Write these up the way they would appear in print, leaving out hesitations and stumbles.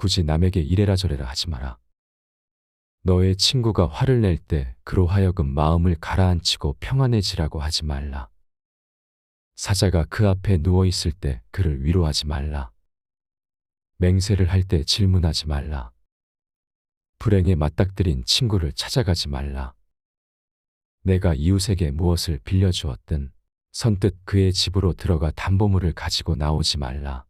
굳이 남에게 이래라 저래라 하지 마라. 너의 친구가 화를 낼 때 그로 하여금 마음을 가라앉히고 평안해지라고 하지 말라. 사자가 그 앞에 누워 있을 때 그를 위로하지 말라. 맹세를 할 때 질문하지 말라. 불행에 맞닥뜨린 친구를 찾아가지 말라. 내가 이웃에게 무엇을 빌려주었든 선뜻 그의 집으로 들어가 담보물을 가지고 나오지 말라.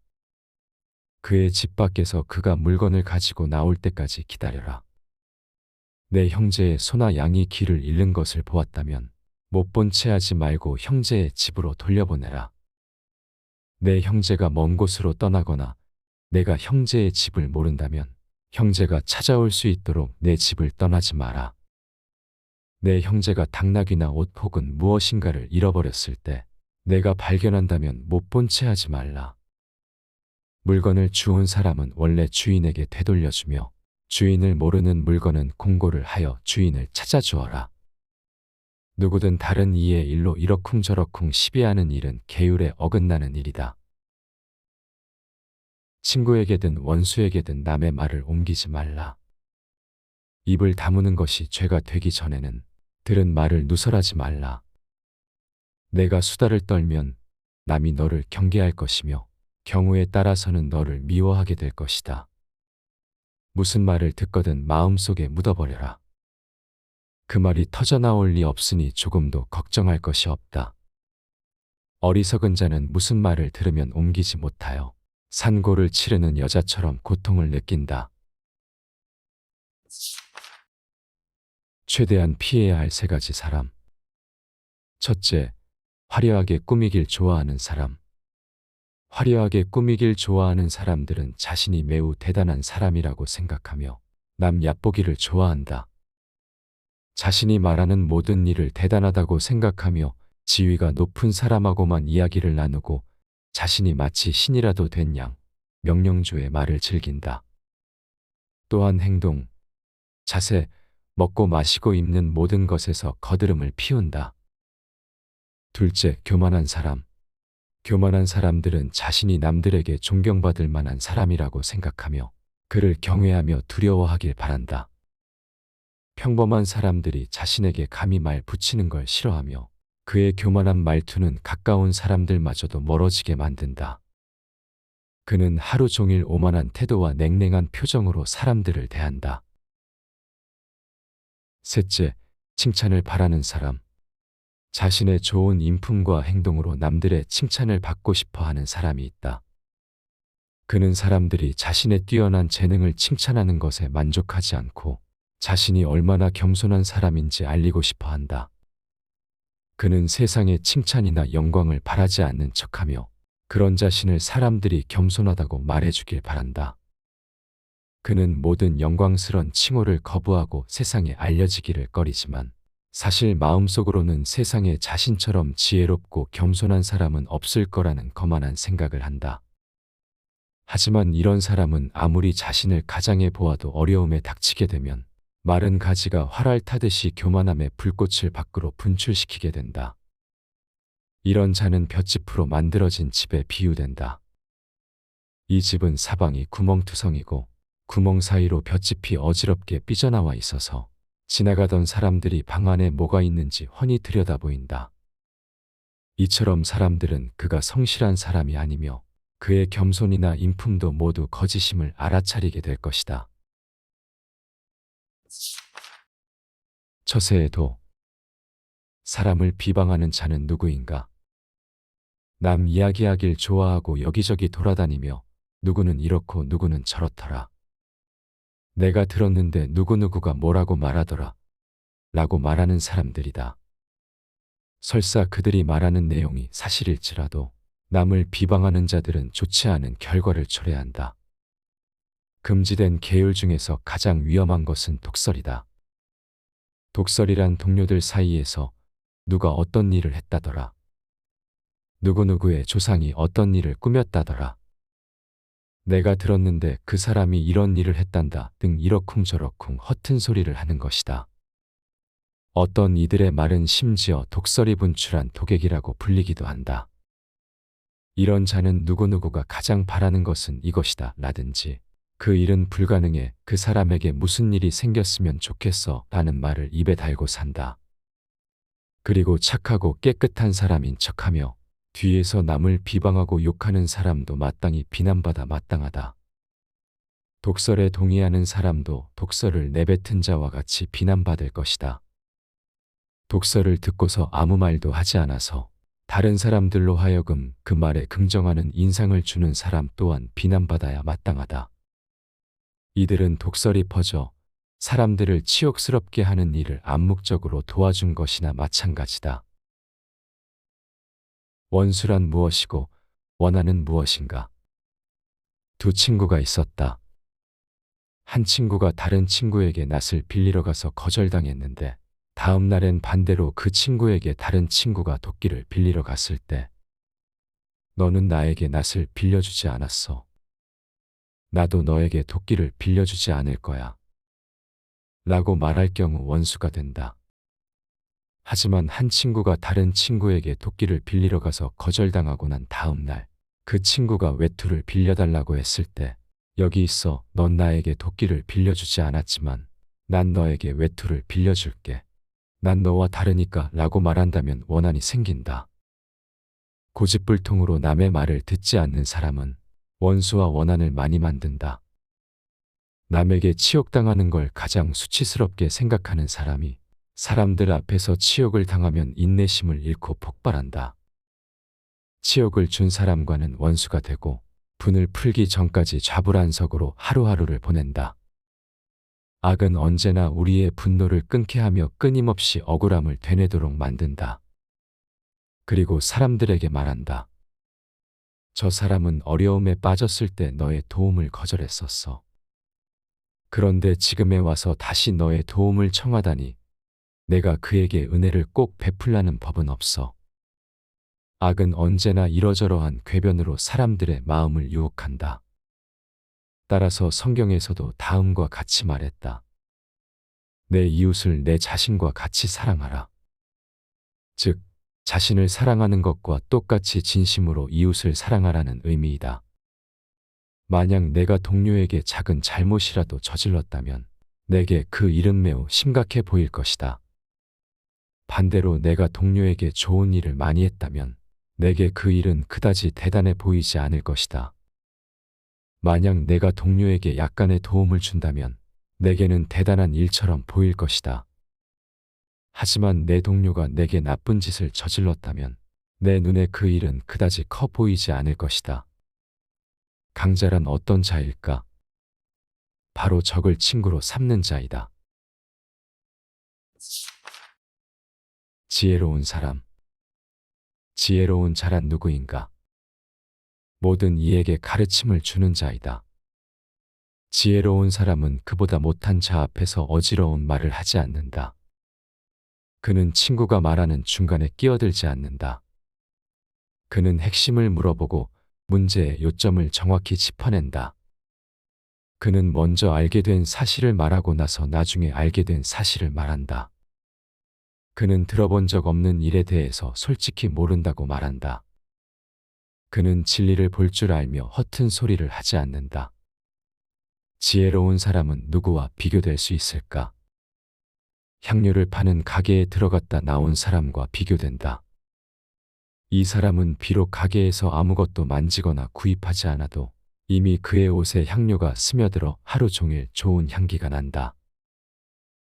그의 집 밖에서 그가 물건을 가지고 나올 때까지 기다려라. 내 형제의 소나 양이 길을 잃는 것을 보았다면 못 본 채 하지 말고 형제의 집으로 돌려보내라. 내 형제가 먼 곳으로 떠나거나 내가 형제의 집을 모른다면 형제가 찾아올 수 있도록 내 집을 떠나지 마라. 내 형제가 당나귀나 옷 혹은 무엇인가를 잃어버렸을 때 내가 발견한다면 못 본 채 하지 말라. 물건을 주운 사람은 원래 주인에게 되돌려주며 주인을 모르는 물건은 공고를 하여 주인을 찾아주어라. 누구든 다른 이의 일로 이러쿵저러쿵 시비하는 일은 계율에 어긋나는 일이다. 친구에게든 원수에게든 남의 말을 옮기지 말라. 입을 다무는 것이 죄가 되기 전에는 들은 말을 누설하지 말라. 내가 수다를 떨면 남이 너를 경계할 것이며 경우에 따라서는 너를 미워하게 될 것이다. 무슨 말을 듣거든 마음속에 묻어버려라. 그 말이 터져나올 리 없으니 조금도 걱정할 것이 없다. 어리석은 자는 무슨 말을 들으면 옮기지 못하여 산고를 치르는 여자처럼 고통을 느낀다. 최대한 피해야 할 세 가지 사람. 첫째, 화려하게 꾸미길 좋아하는 사람. 화려하게 꾸미길 좋아하는 사람들은 자신이 매우 대단한 사람이라고 생각하며 남 얕보기를 좋아한다. 자신이 말하는 모든 일을 대단하다고 생각하며 지위가 높은 사람하고만 이야기를 나누고 자신이 마치 신이라도 된 양, 명령조의 말을 즐긴다. 또한 행동, 자세, 먹고 마시고 입는 모든 것에서 거드름을 피운다. 둘째, 교만한 사람. 교만한 사람들은 자신이 남들에게 존경받을 만한 사람이라고 생각하며 그를 경외하며 두려워하길 바란다. 평범한 사람들이 자신에게 감히 말 붙이는 걸 싫어하며 그의 교만한 말투는 가까운 사람들마저도 멀어지게 만든다. 그는 하루 종일 오만한 태도와 냉랭한 표정으로 사람들을 대한다. 셋째, 칭찬을 바라는 사람. 자신의 좋은 인품과 행동으로 남들의 칭찬을 받고 싶어 하는 사람이 있다. 그는 사람들이 자신의 뛰어난 재능을 칭찬하는 것에 만족하지 않고 자신이 얼마나 겸손한 사람인지 알리고 싶어 한다. 그는 세상의 칭찬이나 영광을 바라지 않는 척하며 그런 자신을 사람들이 겸손하다고 말해주길 바란다. 그는 모든 영광스런 칭호를 거부하고 세상에 알려지기를 꺼리지만 사실 마음속으로는 세상에 자신처럼 지혜롭고 겸손한 사람은 없을 거라는 거만한 생각을 한다. 하지만 이런 사람은 아무리 자신을 가장해 보아도 어려움에 닥치게 되면 마른 가지가 활알 타듯이 교만함의 불꽃을 밖으로 분출시키게 된다. 이런 자는 볏짚으로 만들어진 집에 비유된다. 이 집은 사방이 구멍투성이고 구멍 사이로 볏짚이 어지럽게 삐져나와 있어서 지나가던 사람들이 방 안에 뭐가 있는지 훤히 들여다보인다. 이처럼 사람들은 그가 성실한 사람이 아니며 그의 겸손이나 인품도 모두 거짓임을 알아차리게 될 것이다. 처세의 도. 사람을 비방하는 자는 누구인가? 남 이야기하길 좋아하고 여기저기 돌아다니며 누구는 이렇고 누구는 저렇더라. 내가 들었는데 누구누구가 뭐라고 말하더라 라고 말하는 사람들이다. 설사 그들이 말하는 내용이 사실일지라도 남을 비방하는 자들은 좋지 않은 결과를 초래한다. 금지된 계율 중에서 가장 위험한 것은 독설이다. 독설이란 동료들 사이에서 누가 어떤 일을 했다더라. 누구누구의 조상이 어떤 일을 꾸몄다더라. 내가 들었는데 그 사람이 이런 일을 했단다 등 이러쿵저러쿵 허튼 소리를 하는 것이다. 어떤 이들의 말은 심지어 독설이 분출한 독액이라고 불리기도 한다. 이런 자는 누구누구가 가장 바라는 것은 이것이다 라든지 그 일은 불가능해. 그 사람에게 무슨 일이 생겼으면 좋겠어. 라는 말을 입에 달고 산다. 그리고 착하고 깨끗한 사람인 척하며 뒤에서 남을 비방하고 욕하는 사람도 마땅히 비난받아 마땅하다. 독설에 동의하는 사람도 독설을 내뱉은 자와 같이 비난받을 것이다. 독설을 듣고서 아무 말도 하지 않아서 다른 사람들로 하여금 그 말에 긍정하는 인상을 주는 사람 또한 비난받아야 마땅하다. 이들은 독설이 퍼져 사람들을 치욕스럽게 하는 일을 암묵적으로 도와준 것이나 마찬가지다. 원수란 무엇이고 원한은 무엇인가? 두 친구가 있었다. 한 친구가 다른 친구에게 낫을 빌리러 가서 거절당했는데 다음 날엔 반대로 그 친구에게 다른 친구가 도끼를 빌리러 갔을 때 너는 나에게 낫을 빌려주지 않았어. 나도 너에게 도끼를 빌려주지 않을 거야. 라고 말할 경우 원수가 된다. 하지만 한 친구가 다른 친구에게 도끼를 빌리러 가서 거절당하고 난 다음 날 그 친구가 외투를 빌려달라고 했을 때 여기 있어. 넌 나에게 도끼를 빌려주지 않았지만 난 너에게 외투를 빌려줄게. 난 너와 다르니까 라고 말한다면 원한이 생긴다. 고집불통으로 남의 말을 듣지 않는 사람은 원수와 원한을 많이 만든다. 남에게 치욕당하는 걸 가장 수치스럽게 생각하는 사람이 사람들 앞에서 치욕을 당하면 인내심을 잃고 폭발한다. 치욕을 준 사람과는 원수가 되고 분을 풀기 전까지 좌불안석으로 하루하루를 보낸다. 악은 언제나 우리의 분노를 끊게 하며 끊임없이 억울함을 되뇌도록 만든다. 그리고 사람들에게 말한다. 저 사람은 어려움에 빠졌을 때 너의 도움을 거절했었어. 그런데 지금에 와서 다시 너의 도움을 청하다니 내가 그에게 은혜를 꼭 베풀라는 법은 없어. 악은 언제나 이러저러한 궤변으로 사람들의 마음을 유혹한다. 따라서 성경에서도 다음과 같이 말했다. 내 이웃을 내 자신과 같이 사랑하라. 즉, 자신을 사랑하는 것과 똑같이 진심으로 이웃을 사랑하라는 의미이다. 만약 내가 동료에게 작은 잘못이라도 저질렀다면 내게 그 일은 매우 심각해 보일 것이다. 반대로 내가 동료에게 좋은 일을 많이 했다면 내게 그 일은 그다지 대단해 보이지 않을 것이다. 만약 내가 동료에게 약간의 도움을 준다면 내게는 대단한 일처럼 보일 것이다. 하지만 내 동료가 내게 나쁜 짓을 저질렀다면 내 눈에 그 일은 그다지 커 보이지 않을 것이다. 강자란 어떤 자일까? 바로 적을 친구로 삼는 자이다. 지혜로운 사람. 지혜로운 자란 누구인가? 모든 이에게 가르침을 주는 자이다. 지혜로운 사람은 그보다 못한 자 앞에서 어지러운 말을 하지 않는다. 그는 친구가 말하는 중간에 끼어들지 않는다. 그는 핵심을 물어보고 문제의 요점을 정확히 짚어낸다. 그는 먼저 알게 된 사실을 말하고 나서 나중에 알게 된 사실을 말한다. 그는 들어본 적 없는 일에 대해서 솔직히 모른다고 말한다. 그는 진리를 볼 줄 알며 허튼 소리를 하지 않는다. 지혜로운 사람은 누구와 비교될 수 있을까? 향료를 파는 가게에 들어갔다 나온 사람과 비교된다. 이 사람은 비록 가게에서 아무것도 만지거나 구입하지 않아도 이미 그의 옷에 향료가 스며들어 하루 종일 좋은 향기가 난다.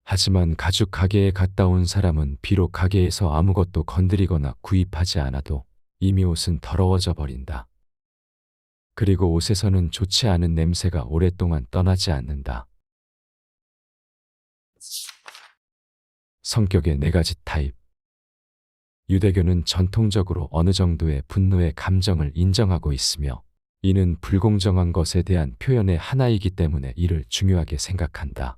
하지만 가죽 가게에 갔다 온 사람은 비록 가게에서 아무것도 건드리거나 구입하지 않아도 이미 옷은 더러워져 버린다. 그리고 옷에서는 좋지 않은 냄새가 오랫동안 떠나지 않는다. 성격의 4가지 타입. 유대교는 전통적으로 어느 정도의 분노의 감정을 인정하고 있으며 이는 불공정한 것에 대한 표현의 하나이기 때문에 이를 중요하게 생각한다.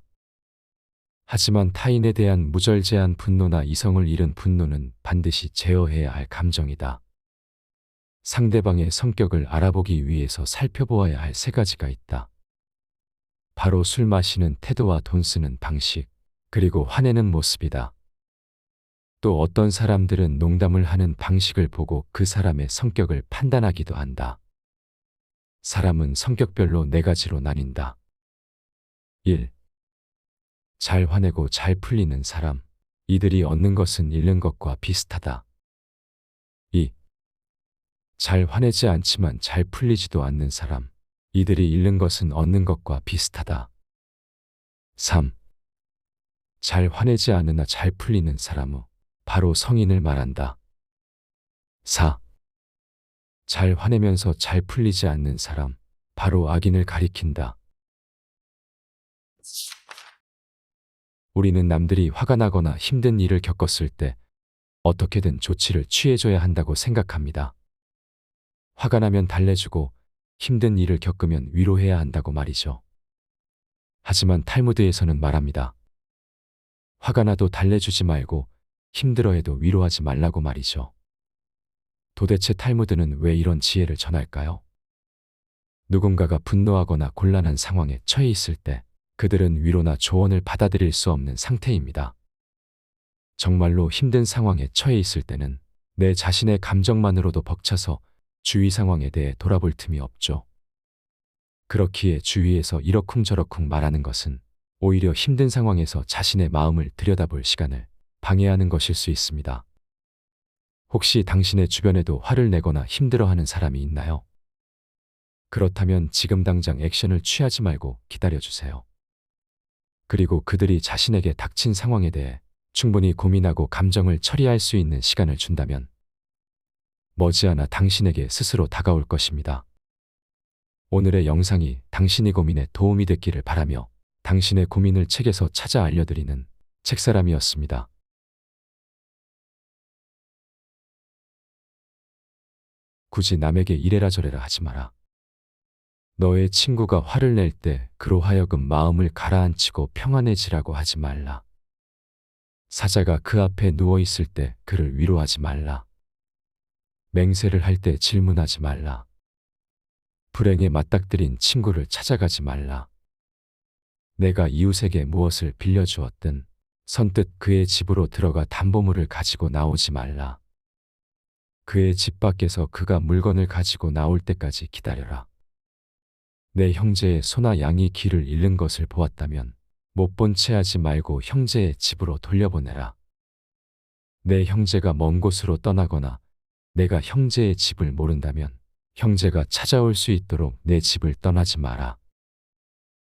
하지만 타인에 대한 무절제한 분노나 이성을 잃은 분노는 반드시 제어해야 할 감정이다. 상대방의 성격을 알아보기 위해서 살펴보아야 할 3가지가 있다. 바로 술 마시는 태도와 돈 쓰는 방식, 그리고 화내는 모습이다. 또 어떤 사람들은 농담을 하는 방식을 보고 그 사람의 성격을 판단하기도 한다. 사람은 성격별로 4가지로 나뉜다. 1. 잘 화내고 잘 풀리는 사람. 이들이 얻는 것은 잃는 것과 비슷하다. 2. 잘 화내지 않지만 잘 풀리지도 않는 사람. 이들이 잃는 것은 얻는 것과 비슷하다. 3. 잘 화내지 않으나 잘 풀리는 사람은 바로 성인을 말한다. 4. 잘 화내면서 잘 풀리지 않는 사람, 바로 악인을 가리킨다. 우리는 남들이 화가 나거나 힘든 일을 겪었을 때 어떻게든 조치를 취해줘야 한다고 생각합니다. 화가 나면 달래주고 힘든 일을 겪으면 위로해야 한다고 말이죠. 하지만 탈무드에서는 말합니다. 화가 나도 달래주지 말고 힘들어해도 위로하지 말라고 말이죠. 도대체 탈무드는 왜 이런 지혜를 전할까요? 누군가가 분노하거나 곤란한 상황에 처해 있을 때 그들은 위로나 조언을 받아들일 수 없는 상태입니다. 정말로 힘든 상황에 처해 있을 때는 내 자신의 감정만으로도 벅차서 주위 상황에 대해 돌아볼 틈이 없죠. 그렇기에 주위에서 이러쿵저러쿵 말하는 것은 오히려 힘든 상황에서 자신의 마음을 들여다볼 시간을 방해하는 것일 수 있습니다. 혹시 당신의 주변에도 화를 내거나 힘들어하는 사람이 있나요? 그렇다면 지금 당장 액션을 취하지 말고 기다려주세요. 그리고 그들이 자신에게 닥친 상황에 대해 충분히 고민하고 감정을 처리할 수 있는 시간을 준다면 머지않아 당신에게 스스로 다가올 것입니다. 오늘의 영상이 당신의 고민에 도움이 됐기를 바라며 당신의 고민을 책에서 찾아 알려드리는 책사람이었습니다. 굳이 남에게 이래라 저래라 하지 마라. 너의 친구가 화를 낼 때 그로 하여금 마음을 가라앉히고 평안해지라고 하지 말라. 사자가 그 앞에 누워있을 때 그를 위로하지 말라. 맹세를 할 때 질문하지 말라. 불행에 맞닥뜨린 친구를 찾아가지 말라. 내가 이웃에게 무엇을 빌려주었든 선뜻 그의 집으로 들어가 담보물을 가지고 나오지 말라. 그의 집 밖에서 그가 물건을 가지고 나올 때까지 기다려라. 내 형제의 소나 양이 길을 잃는 것을 보았다면 못 본 채 하지 말고 형제의 집으로 돌려보내라. 내 형제가 먼 곳으로 떠나거나 내가 형제의 집을 모른다면 형제가 찾아올 수 있도록 내 집을 떠나지 마라.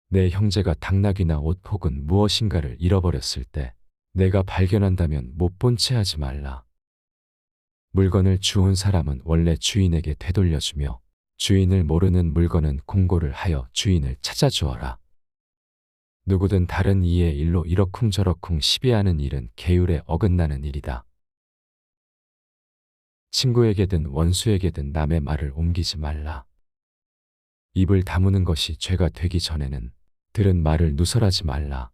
내 형제가 당나귀나 옷 혹은 무엇인가를 잃어버렸을 때 내가 발견한다면 못 본 채 하지 말라. 물건을 주운 사람은 원래 주인에게 되돌려주며 주인을 모르는 물건은 공고를 하여 주인을 찾아주어라. 누구든 다른 이의 일로 이러쿵저러쿵 시비하는 일은 계율에 어긋나는 일이다. 친구에게든 원수에게든 남의 말을 옮기지 말라. 입을 다무는 것이 죄가 되기 전에는 들은 말을 누설하지 말라.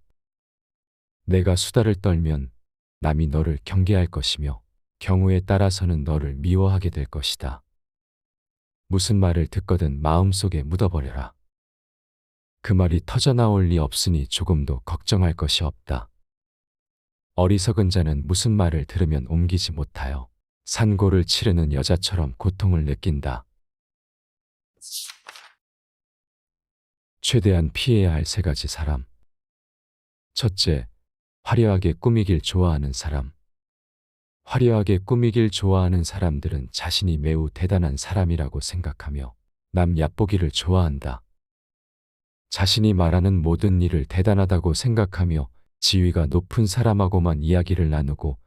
내가 수다를 떨면 남이 너를 경계할 것이며 경우에 따라서는 너를 미워하게 될 것이다. 무슨 말을 듣거든 마음속에 묻어버려라. 그 말이 터져나올 리 없으니 조금도 걱정할 것이 없다. 어리석은 자는 무슨 말을 들으면 옮기지 못하여 산고를 치르는 여자처럼 고통을 느낀다. 최대한 피해야 할 3가지 사람. 첫째, 화려하게 꾸미길 좋아하는 사람. 화려하게 꾸미길 좋아하는 사람들은 자신이 매우 대단한 사람이라고 생각하며 남 얕보기를 좋아한다. 자신이 말하는 모든 일을 대단하다고 생각하며 지위가 높은 사람하고만 이야기를 나누고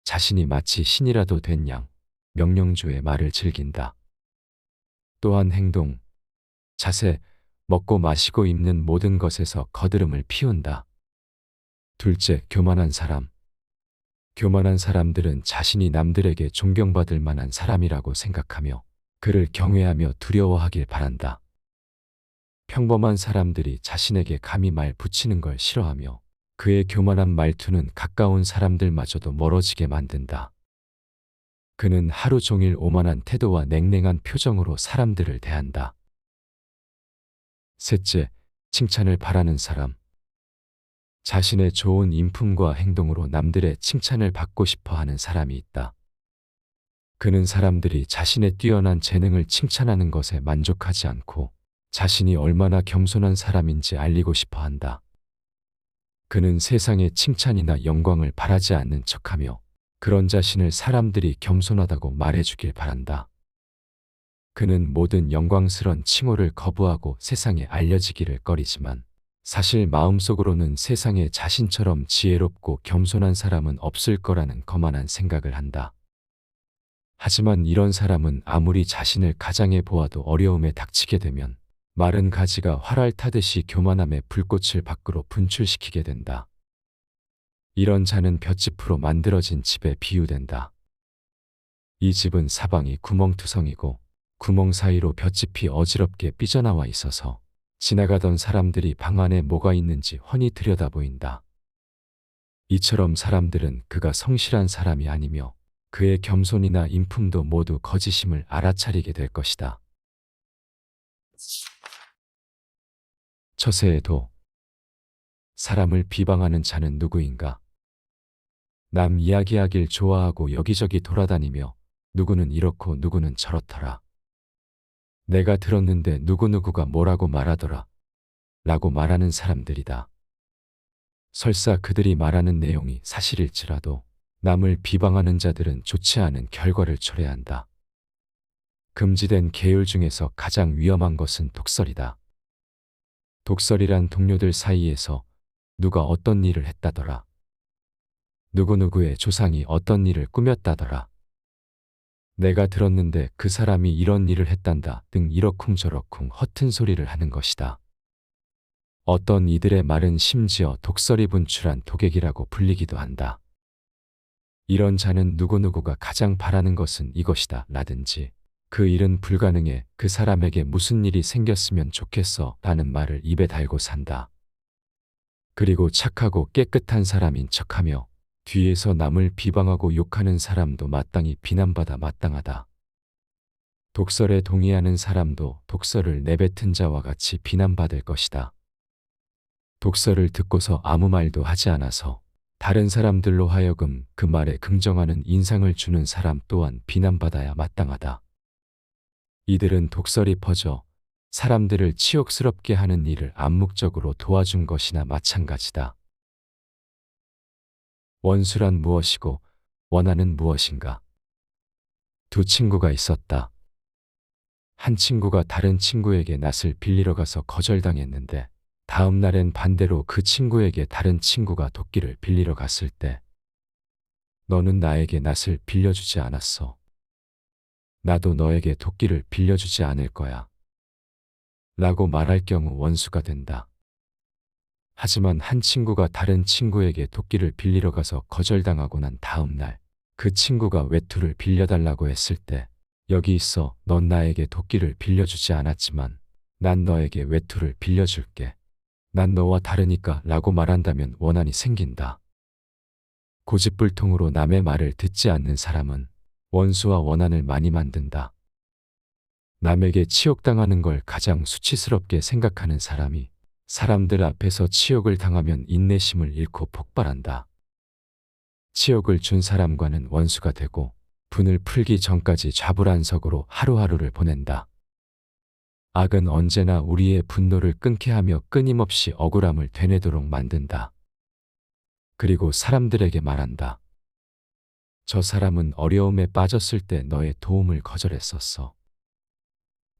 자신이 마치 신이라도 된 양, 명령조의 말을 즐긴다. 또한 행동, 자세, 먹고 마시고 입는 모든 것에서 거드름을 피운다. 둘째, 교만한 사람. 교만한 사람들은 자신이 남들에게 존경받을 만한 사람이라고 생각하며 그를 경외하며 두려워하길 바란다. 평범한 사람들이 자신에게 감히 말 붙이는 걸 싫어하며 그의 교만한 말투는 가까운 사람들마저도 멀어지게 만든다. 그는 하루 종일 오만한 태도와 냉랭한 표정으로 사람들을 대한다. 셋째, 칭찬을 바라는 사람. 자신의 좋은 인품과 행동으로 남들의 칭찬을 받고 싶어 하는 사람이 있다. 그는 사람들이 자신의 뛰어난 재능을 칭찬하는 것에 만족하지 않고 자신이 얼마나 겸손한 사람인지 알리고 싶어 한다. 그는 세상의 칭찬이나 영광을 바라지 않는 척하며 그런 자신을 사람들이 겸손하다고 말해주길 바란다. 그는 모든 영광스런 칭호를 거부하고 세상에 알려지기를 꺼리지만 사실 마음속으로는 세상에 자신처럼 지혜롭고 겸손한 사람은 없을 거라는 거만한 생각을 한다. 하지만 이런 사람은 아무리 자신을 가장해 보아도 어려움에 닥치게 되면 마른 가지가 활활 타듯이 교만함의 불꽃을 밖으로 분출시키게 된다. 이런 자는 볏짚으로 만들어진 집에 비유된다. 이 집은 사방이 구멍투성이고 구멍 사이로 볏짚이 어지럽게 삐져나와 있어서 지나가던 사람들이 방 안에 뭐가 있는지 훤히 들여다보인다. 이처럼 사람들은 그가 성실한 사람이 아니며 그의 겸손이나 인품도 모두 거짓임을 알아차리게 될 것이다. 처세에도 사람을 비방하는 자는 누구인가? 남 이야기하길 좋아하고 여기저기 돌아다니며 누구는 이렇고 누구는 저렇더라. 내가 들었는데 누구누구가 뭐라고 말하더라. 라고 말하는 사람들이다. 설사 그들이 말하는 내용이 사실일지라도 남을 비방하는 자들은 좋지 않은 결과를 초래한다. 금지된 계율 중에서 가장 위험한 것은 독설이다. 독설이란 동료들 사이에서 누가 어떤 일을 했다더라. 누구누구의 조상이 어떤 일을 꾸몄다더라. 내가 들었는데 그 사람이 이런 일을 했단다 등 이러쿵저러쿵 허튼 소리를 하는 것이다. 어떤 이들의 말은 심지어 독설이 분출한 독액이라고 불리기도 한다. 이런 자는 누구누구가 가장 바라는 것은 이것이다 라든지 그 일은 불가능해 그 사람에게 무슨 일이 생겼으면 좋겠어 라는 말을 입에 달고 산다. 그리고 착하고 깨끗한 사람인 척하며 뒤에서 남을 비방하고 욕하는 사람도 마땅히 비난받아 마땅하다. 독설에 동의하는 사람도 독설을 내뱉은 자와 같이 비난받을 것이다. 독설을 듣고서 아무 말도 하지 않아서 다른 사람들로 하여금 그 말에 긍정하는 인상을 주는 사람 또한 비난받아야 마땅하다. 이들은 독설이 퍼져 사람들을 치욕스럽게 하는 일을 암묵적으로 도와준 것이나 마찬가지다. 원수란 무엇이고 원한은 무엇인가? 두 친구가 있었다. 한 친구가 다른 친구에게 낫을 빌리러 가서 거절당했는데 다음 날엔 반대로 그 친구에게 다른 친구가 도끼를 빌리러 갔을 때 너는 나에게 낫을 빌려주지 않았어. 나도 너에게 도끼를 빌려주지 않을 거야. 라고 말할 경우 원수가 된다. 하지만 한 친구가 다른 친구에게 도끼를 빌리러 가서 거절당하고 난 다음 날 그 친구가 외투를 빌려달라고 했을 때 여기 있어 넌 나에게 도끼를 빌려주지 않았지만 난 너에게 외투를 빌려줄게. 난 너와 다르니까 라고 말한다면 원한이 생긴다. 고집불통으로 남의 말을 듣지 않는 사람은 원수와 원한을 많이 만든다. 남에게 치욕당하는 걸 가장 수치스럽게 생각하는 사람이 사람들 앞에서 치욕을 당하면 인내심을 잃고 폭발한다. 치욕을 준 사람과는 원수가 되고 분을 풀기 전까지 좌불안석으로 하루하루를 보낸다. 악은 언제나 우리의 분노를 끊게 하며 끊임없이 억울함을 되뇌도록 만든다. 그리고 사람들에게 말한다. 저 사람은 어려움에 빠졌을 때 너의 도움을 거절했었어.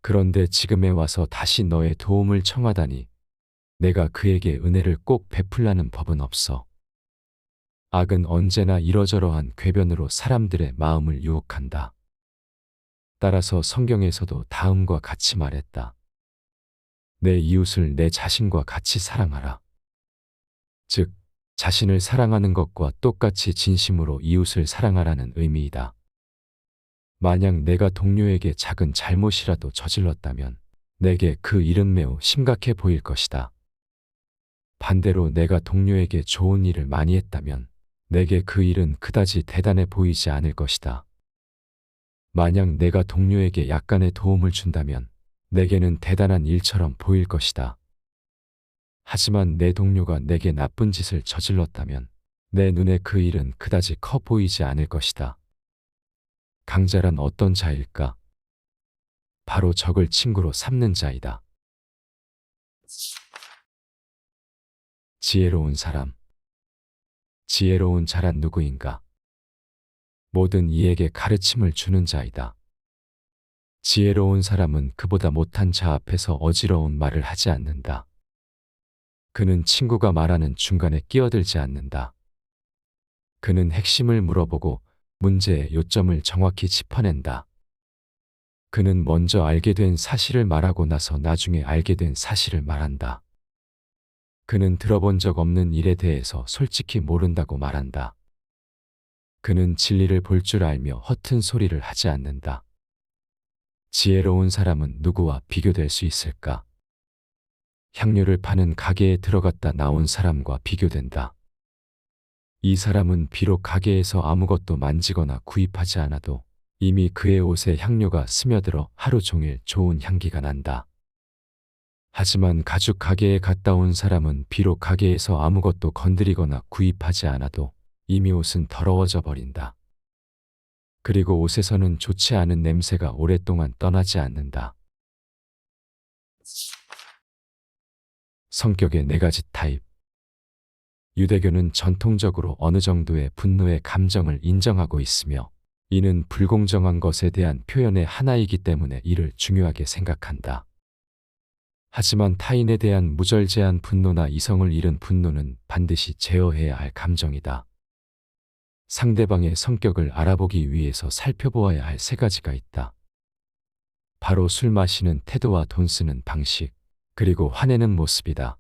그런데 지금에 와서 다시 너의 도움을 청하다니 내가 그에게 은혜를 꼭 베풀라는 법은 없어. 악은 언제나 이러저러한 궤변으로 사람들의 마음을 유혹한다. 따라서 성경에서도 다음과 같이 말했다. 내 이웃을 내 자신과 같이 사랑하라. 즉, 자신을 사랑하는 것과 똑같이 진심으로 이웃을 사랑하라는 의미이다. 만약 내가 동료에게 작은 잘못이라도 저질렀다면 내게 그 일은 매우 심각해 보일 것이다. 반대로 내가 동료에게 좋은 일을 많이 했다면 내게 그 일은 그다지 대단해 보이지 않을 것이다. 만약 내가 동료에게 약간의 도움을 준다면 내게는 대단한 일처럼 보일 것이다. 하지만 내 동료가 내게 나쁜 짓을 저질렀다면 내 눈에 그 일은 그다지 커 보이지 않을 것이다. 강자란 어떤 자일까? 바로 적을 친구로 삼는 자이다. 지혜로운 사람. 지혜로운 자란 누구인가? 모든 이에게 가르침을 주는 자이다. 지혜로운 사람은 그보다 못한 자 앞에서 어지러운 말을 하지 않는다. 그는 친구가 말하는 중간에 끼어들지 않는다. 그는 핵심을 물어보고 문제의 요점을 정확히 짚어낸다. 그는 먼저 알게 된 사실을 말하고 나서 나중에 알게 된 사실을 말한다. 그는 들어본 적 없는 일에 대해서 솔직히 모른다고 말한다. 그는 진리를 볼 줄 알며 허튼 소리를 하지 않는다. 지혜로운 사람은 누구와 비교될 수 있을까? 향료를 파는 가게에 들어갔다 나온 사람과 비교된다. 이 사람은 비록 가게에서 아무것도 만지거나 구입하지 않아도 이미 그의 옷에 향료가 스며들어 하루 종일 좋은 향기가 난다. 하지만 가죽 가게에 갔다 온 사람은 비록 가게에서 아무것도 건드리거나 구입하지 않아도 이미 옷은 더러워져 버린다. 그리고 옷에서는 좋지 않은 냄새가 오랫동안 떠나지 않는다. 성격의 4가지 타입. 유대교는 전통적으로 어느 정도의 분노의 감정을 인정하고 있으며 이는 불공정한 것에 대한 표현의 하나이기 때문에 이를 중요하게 생각한다. 하지만 타인에 대한 무절제한 분노나 이성을 잃은 분노는 반드시 제어해야 할 감정이다. 상대방의 성격을 알아보기 위해서 살펴보아야 할 3가지가 있다. 바로 술 마시는 태도와 돈 쓰는 방식, 그리고 화내는 모습이다.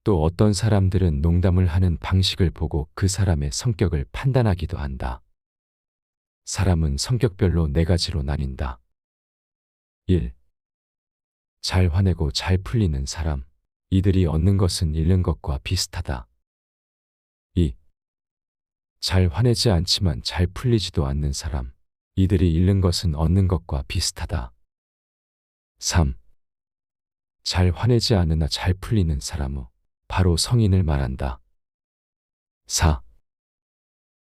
또 어떤 사람들은 농담을 하는 방식을 보고 그 사람의 성격을 판단하기도 한다. 사람은 성격별로 4가지로 나뉜다. 1. 잘 화내고 잘 풀리는 사람. 이들이 얻는 것은 잃는 것과 비슷하다. 2. 잘 화내지 않지만 잘 풀리지도 않는 사람. 이들이 잃는 것은 얻는 것과 비슷하다. 3. 잘 화내지 않으나 잘 풀리는 사람은 바로 성인을 말한다. 4.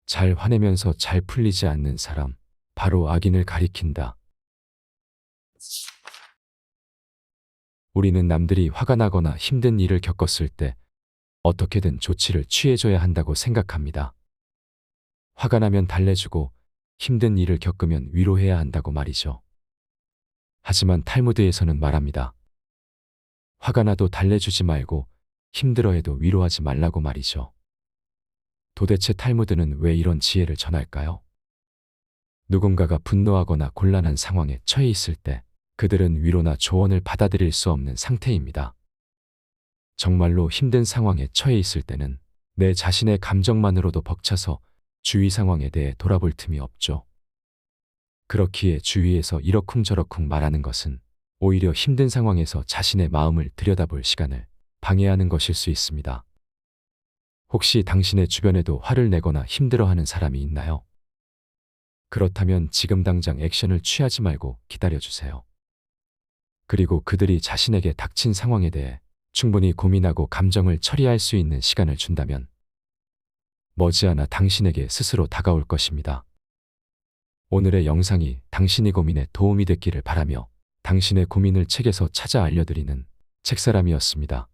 잘 화내면서 잘 풀리지 않는 사람, 바로 악인을 가리킨다. 우리는 남들이 화가 나거나 힘든 일을 겪었을 때 어떻게든 조치를 취해줘야 한다고 생각합니다. 화가 나면 달래주고 힘든 일을 겪으면 위로해야 한다고 말이죠. 하지만 탈무드에서는 말합니다. 화가 나도 달래주지 말고 힘들어해도 위로하지 말라고 말이죠. 도대체 탈무드는 왜 이런 지혜를 전할까요? 누군가가 분노하거나 곤란한 상황에 처해 있을 때 그들은 위로나 조언을 받아들일 수 없는 상태입니다. 정말로 힘든 상황에 처해 있을 때는 내 자신의 감정만으로도 벅차서 주위 상황에 대해 돌아볼 틈이 없죠. 그렇기에 주위에서 이러쿵저러쿵 말하는 것은 오히려 힘든 상황에서 자신의 마음을 들여다볼 시간을 방해하는 것일 수 있습니다. 혹시 당신의 주변에도 화를 내거나 힘들어하는 사람이 있나요? 그렇다면 지금 당장 액션을 취하지 말고 기다려주세요. 그리고 그들이 자신에게 닥친 상황에 대해 충분히 고민하고 감정을 처리할 수 있는 시간을 준다면 머지않아 당신에게 스스로 다가올 것입니다. 오늘의 영상이 당신의 고민에 도움이 됐기를 바라며 당신의 고민을 책에서 찾아 알려드리는 책사람이었습니다.